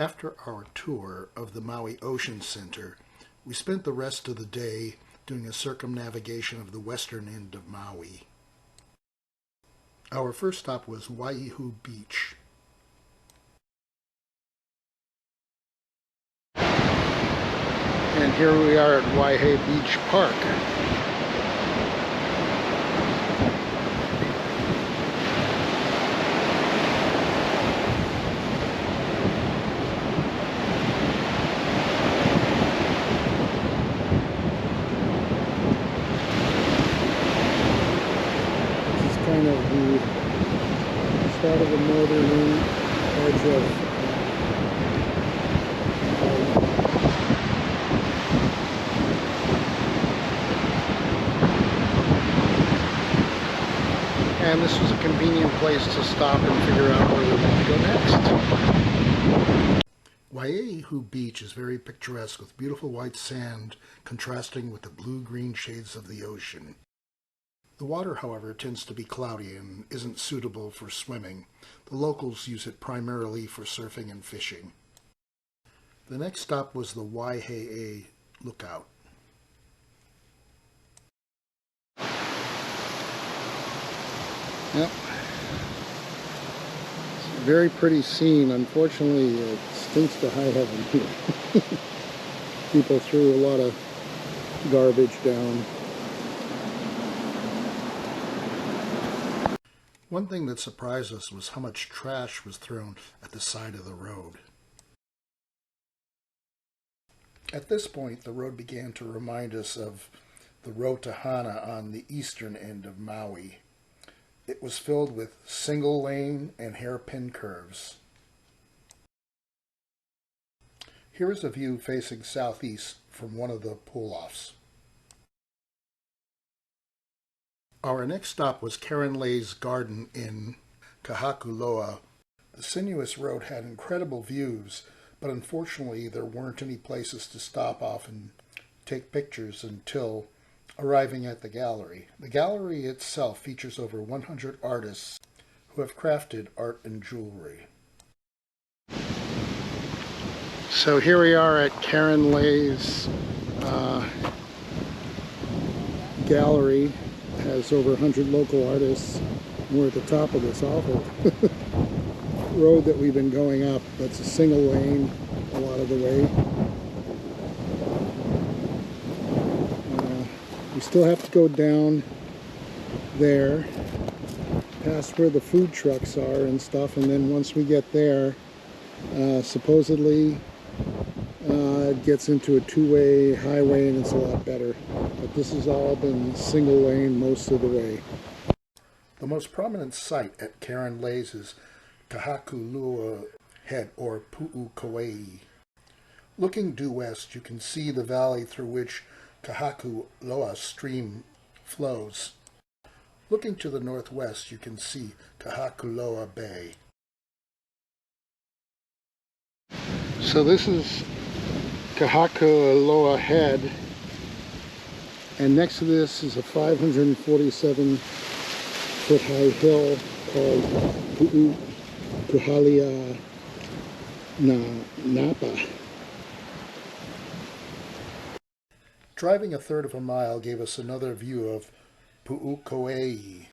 After our tour of the Maui Ocean Center, we spent the rest of the day doing a circumnavigation of the western end of Maui. Our first stop was Waihu Beach. And here we are at Waihe Beach Park. This is kind of the start of the northern edge of and this was a convenient place to stop and figure out where we want to go next. Waihu Beach is very picturesque with beautiful white sand contrasting with the blue-green shades of the ocean. The water, however, tends to be cloudy and isn't suitable for swimming. The locals use it primarily for surfing and fishing. The next stop was the Waihe'a Lookout. Yep. It's a very pretty scene. Unfortunately, it stinks to high heaven here. People threw a lot of garbage down. One thing that surprised us was how much trash was thrown at the side of the road. At this point, the road began to remind us of the road to Hana on the eastern end of Maui. It was filled with single lane and hairpin curves. Here is a view facing southeast from one of the pull-offs. Our next stop was Karen Lay's garden in Kahakuloa. The sinuous road had incredible views, but unfortunately there weren't any places to stop off and take pictures until arriving at the gallery. The gallery itself features over 100 artists who have crafted art and jewelry. So here we are at Karen Lay's gallery. It has over 100 local artists. We're at the top of this awful road that we've been going up. That's a single lane a lot of the way. We still have to go down there, past where the food trucks are and stuff, and then once we get there, supposedly it gets into a two-way highway and it's a lot better. But this has all been single lane most of the way. The most prominent site at Karen Lay's is Kahakuloa Head, or Pu'ukauei. Looking due west, you can see the valley through which Kahakuloa stream flows. Looking to the northwest, you can see Kahakuloa Bay. So this is Kahakuloa Head, and next to this is a 547-foot high hill called Pu'ukuhalia Napa. Driving a third of a mile gave us another view of Pu'ukauei.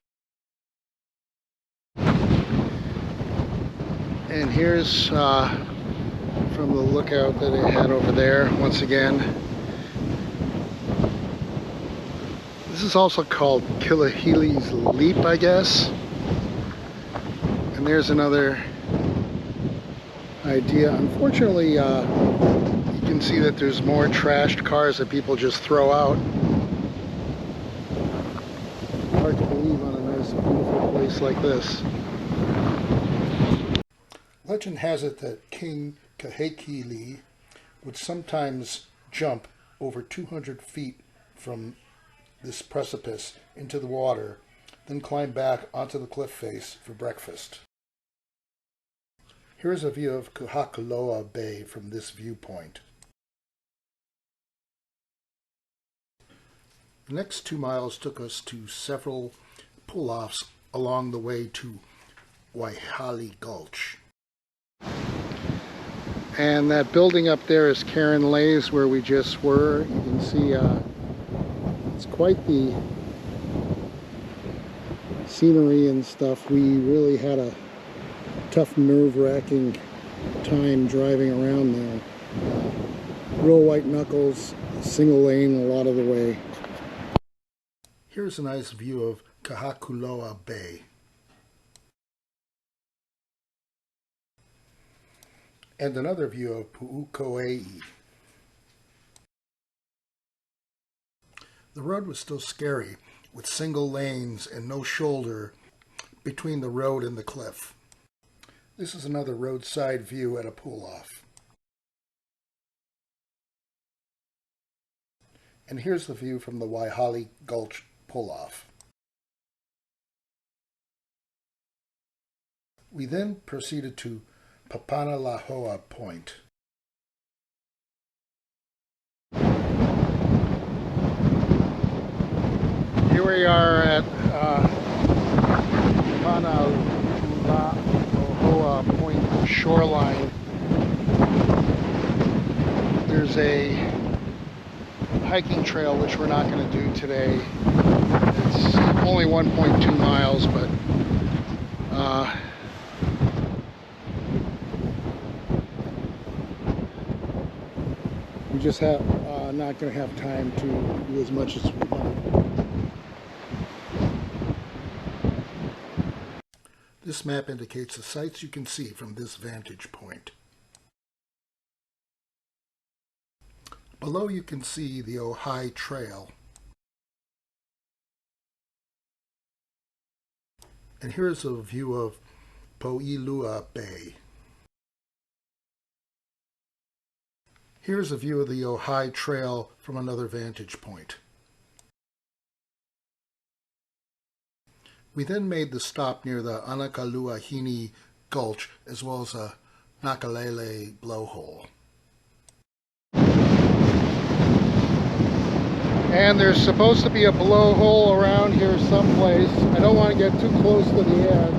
And here's from the lookout that I had over there, once again. This is also called Kilahili's Leap, I guess. And there's another idea. Unfortunately, you can see that there's more trashed cars that people just throw out. Hard to believe on a nice, beautiful place like this. Legend has it that King Kahekili would sometimes jump over 200 feet from this precipice into the water, then climb back onto the cliff face for breakfast. Here is a view of Kahakuloa Bay from this viewpoint. The next 2 miles took us to several pull-offs along the way to Waihali Gulch. And that building up there is Karen Lay's, where we just were. You can see it's quite the scenery and stuff. We really had a tough, nerve-wracking time driving around there. Real white knuckles, single lane a lot of the way. Here's a nice view of Kahekili Bay. And another view of Pu'uko'ei. The road was still scary, with single lanes and no shoulder between the road and the cliff. This is another roadside view at a pull-off. And here's the view from the Waihali Gulch pull-off. We then proceeded to Papanalahoa Point. Here we are at Papanalahoa Point shoreline. There's a hiking trail which we're not going to do today. It's only 1.2 miles, but we just have not going to have time to do as much as we want. This map indicates the sights you can see from this vantage point. Below you can see the Ojai Trail. And here's a view of Po'ilua Bay. Here's a view of the Ojai Trail from another vantage point. We then made the stop near the Anakaluahini Gulch as well as a Nakalele blowhole. And there's supposed to be a blowhole around here someplace. I don't want to get too close to the edge.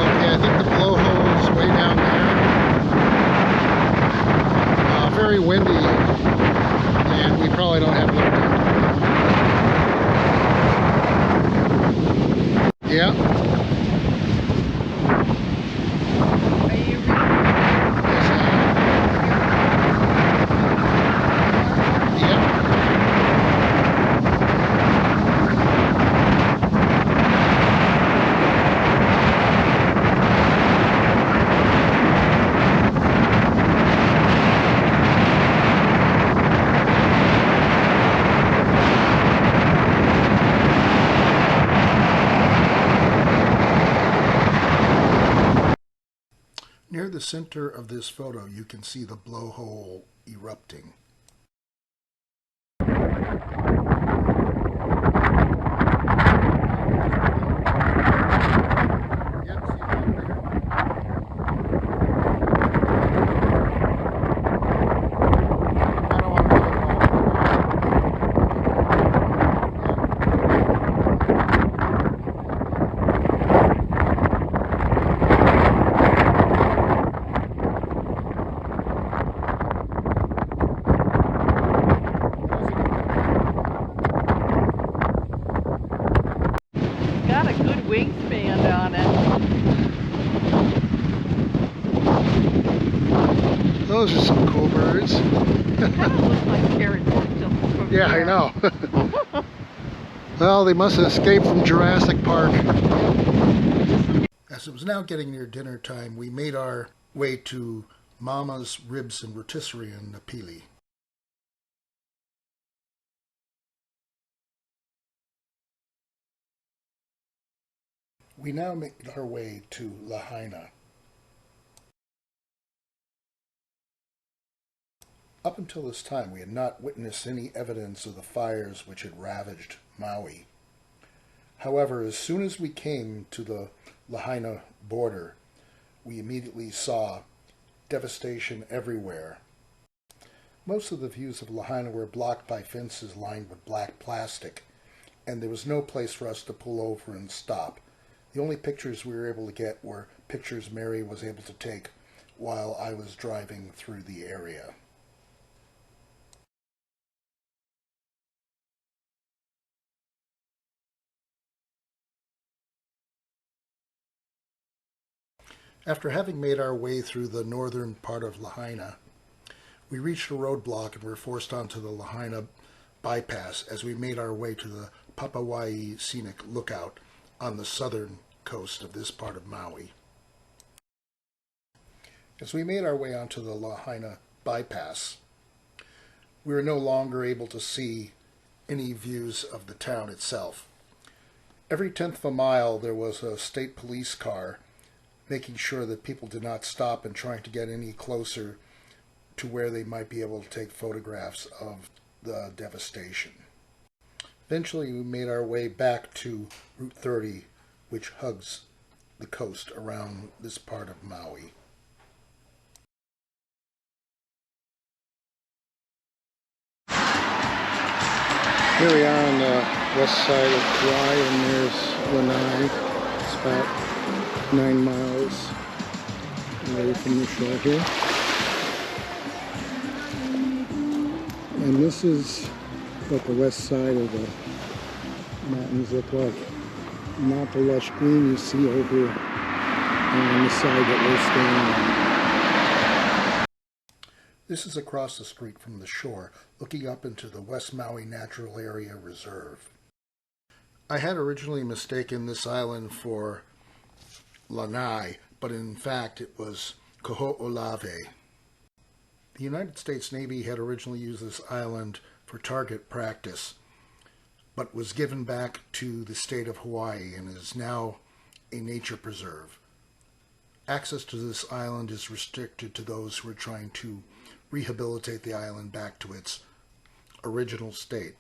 Okay, I think the blowhole is way down there. Very windy, and we probably don't have enough time. Yeah. Are you ready? Yes, I am. Yeah. Near the center of this photo, you can see the blowhole erupting. Got a good wingspan on it. Those are some cool birds. Kind of looks like pterodactyl. Yeah, I know. Well, they must have escaped from Jurassic Park. As it was now getting near dinner time, we made our way to Mama's Ribs and Rotisserie in Napili. We now made our way to Lahaina. Up until this time, we had not witnessed any evidence of the fires which had ravaged Maui. However, as soon as we came to the Lahaina border, we immediately saw devastation everywhere. Most of the views of Lahaina were blocked by fences lined with black plastic, and there was no place for us to pull over and stop. The only pictures we were able to get were pictures Mary was able to take while I was driving through the area. After having made our way through the northern part of Lahaina, we reached a roadblock and were forced onto the Lahaina bypass as we made our way to the Papawai Scenic lookout on the southern coast of this part of Maui. As we made our way onto the Lahaina bypass, we were no longer able to see any views of the town itself. Every tenth of a mile there was a state police car making sure that people did not stop and trying to get any closer to where they might be able to take photographs of the devastation. Eventually we made our way back to Route 30, which hugs the coast around this part of Maui. Here we are on the west side of Kauai, and there's Lanai. It's about 9 miles away from the shore here. And this is what the west side of the mountains look like. Not the lush green you see over on the side that we're standing on. This is across the street from the shore, looking up into the West Maui Natural Area Reserve. I had originally mistaken this island for Lanai, but in fact it was Kaho'olawe. The United States Navy had originally used this island for target practice, but was given back to the state of Hawaii and is now a nature preserve. Access to this island is restricted to those who are trying to rehabilitate the island back to its original state.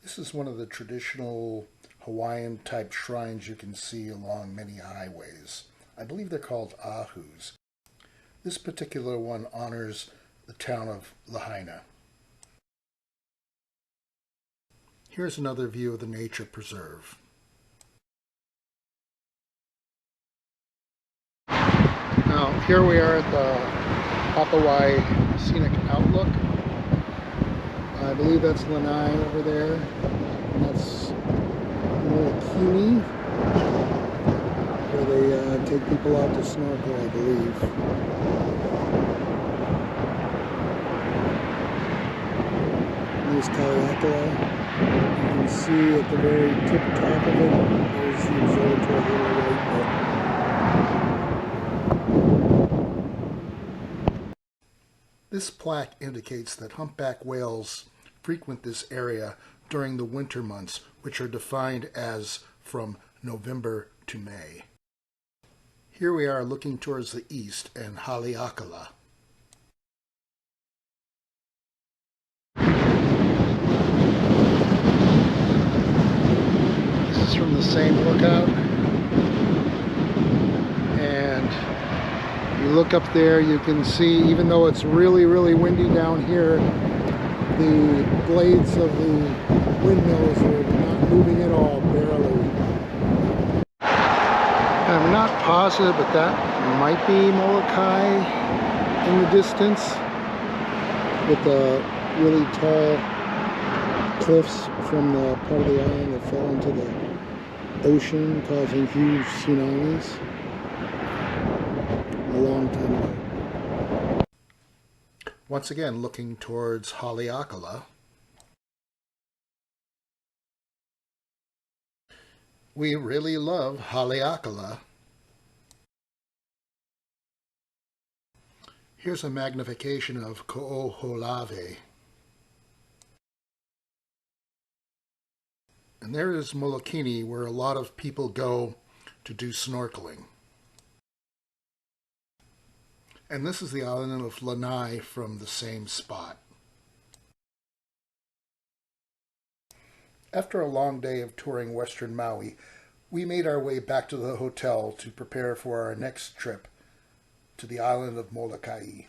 This is one of the traditional Hawaiian-type shrines you can see along many highways. I believe they're called ahus. This particular one honors the town of Lahaina. Here's another view of the nature preserve. Now, here we are at the Papawai Scenic Outlook. I believe that's Lanai over there, and that's Maui-Driving, where they take people out to snorkel, I believe. There's Kahekili. You can see at the very tip top of it, there's the observatory little right there. This plaque indicates that humpback whales frequent this area during the winter months, which are defined as from November to May. Here we are looking towards the east and Haleakala. This is from the same lookout, and you look up there, you can see, even though it's really, really windy down here, the blades of the windmills are not moving at all, barely. I'm not positive, but that might be Molokai in the distance, with the really tall cliffs from the part of the island that fell into the ocean, causing huge tsunamis a long time ago. Once again, looking towards Haleakala. We really love Haleakala. Here's a magnification of Kaho'olawe. And there is Molokini, where a lot of people go to do snorkeling. And this is the island of Lanai from the same spot. After a long day of touring Western Maui, we made our way back to the hotel to prepare for our next trip to the island of Molokai.